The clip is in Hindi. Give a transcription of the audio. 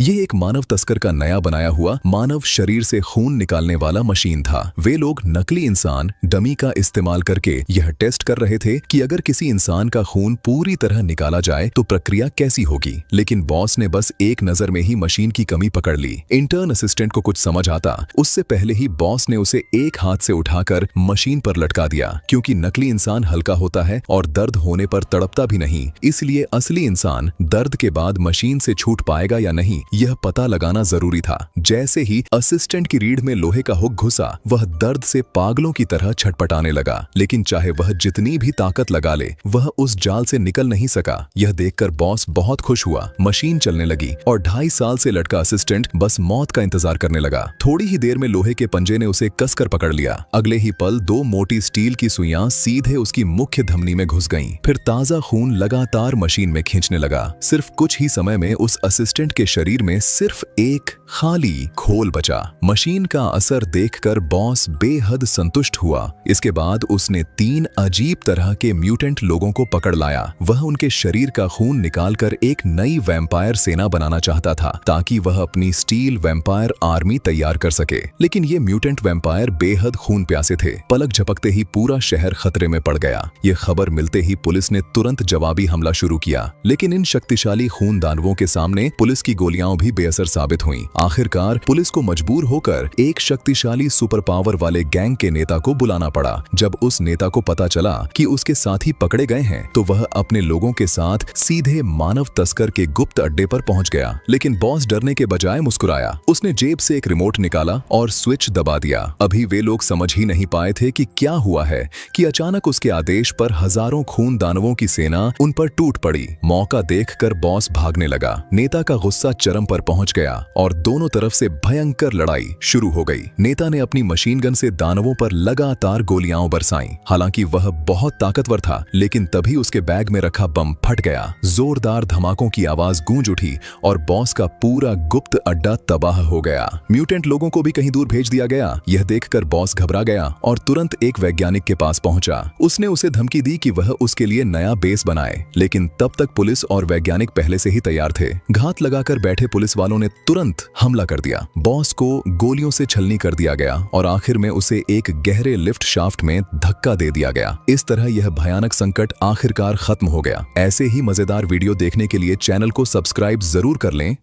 ये एक मानव तस्कर का नया बनाया हुआ मानव शरीर से खून निकालने वाला मशीन था। वे लोग नकली इंसान डमी का इस्तेमाल करके यह टेस्ट कर रहे थे कि अगर किसी इंसान का खून पूरी तरह निकाला जाए तो प्रक्रिया कैसी होगी। लेकिन बॉस ने बस एक नजर में ही मशीन की कमी पकड़ ली। इंटर्न असिस्टेंट को कुछ समझ आता उससे पहले ही बॉस ने उसे एक हाथ से उठाकर मशीन पर लटका दिया, क्योंकि नकली इंसान हल्का होता है और दर्द होने पर तड़पता भी नहीं। इसलिए असली इंसान दर्द के बाद मशीन से छूट पाएगा या नहीं, यह पता लगाना जरूरी था। जैसे ही असिस्टेंट की रीढ़ में लोहे का हुक घुसा, वह दर्द से पागलों की तरह छटपटाने लगा। लेकिन चाहे वह जितनी भी ताकत लगा ले, वह उस जाल से निकल नहीं सका। यह देखकर बॉस बहुत खुश हुआ। मशीन चलने लगी और 2.5 साल से लटका असिस्टेंट बस मौत का इंतजार करने लगा। थोड़ी ही देर में लोहे के पंजे ने उसे कसकर पकड़ लिया। अगले ही पल 2 मोटी स्टील की सुइयां सीधे उसकी मुख्य धमनी में घुस गईं। फिर ताजा खून लगातार मशीन में खींचने लगा। सिर्फ कुछ ही समय में उस असिस्टेंट के शरीर में सिर्फ एक खाली खोल बचा। मशीन का असर देखकर बॉस बेहद संतुष्ट हुआ। इसके बाद उसने 3 अजीब तरह के म्यूटेंट लोगों को पकड़ लाया। वह उनके शरीर का खून निकालकर एक नई वैम्पायर सेना बनाना चाहता था, ताकि वह अपनी स्टील वैम्पायर आर्मी तैयार कर सके। लेकिन ये म्यूटेंट वैम्पायर बेहद खून प्यासे थे। पलक झपकते ही पूरा शहर खतरे में पड़ गया। ये खबर मिलते ही पुलिस ने तुरंत जवाबी हमला शुरू किया। लेकिन इन शक्तिशाली खून दानवों के सामने पुलिस की गोलियां भी बेअसर साबित हुईं। आखिरकार पुलिस को मजबूर होकर एक शक्तिशाली सुपर पावर वाले गैंग के नेता को बुलाना पड़ा। जब उस नेता को पता चला कि उसके साथी पकड़े गए हैं, तो वह अपने लोगों के साथ सीधे मानव तस्कर के गुप्त अड्डे पर पहुंच गया। लेकिन बॉस डरने के बजाय मुस्कुराया। उसने जेब से एक रिमोट निकाला और स्विच दबा दिया। अभी वे लोग समझ ही नहीं पाए थे कि क्या हुआ है कि अचानक उसके आदेश पर हजारों खून दानवों की सेना उन पर टूट पड़ी। मौका देखकर बॉस भागने लगा। नेता का गुस्सा चरम पर पहुंच गया और दोनों तरफ से भयंकर लड़ाई शुरू हो गई। नेता ने अपनी मशीन गन से दानवों पर लगातार गोलियां बरसाईं। हालांकि वह बहुत ताकतवर था, लेकिन तभी उसके बैग में रखा बम फट गया। जोरदार धमाकों की आवाज गूंज उठी और बॉस का पूरा गुप्त अड्डा तबाह हो गया। म्यूटेंट लोगों को भी कहीं दूर भेज दिया गया। यह देखकर बॉस घबरा गया और तुरंत एक वैज्ञानिक के पास पहुंचा। उसने उसे धमकी दी कि वह उसके लिए नया बेस बनाए। लेकिन तब तक पुलिस और वैज्ञानिक पहले से ही तैयार थे। घात लगाकर बैठे पुलिस वालों ने तुरंत हमला कर दिया। बॉस को गोलियों से छलनी कर दिया गया और आखिर में उसे एक गहरे लिफ्ट शाफ्ट में धक्का दे दिया गया। इस तरह यह भयानक संकट आखिरकार खत्म हो गया। ऐसे ही मजेदार वीडियो देखने के लिए चैनल को सब्सक्राइब जरूर कर लें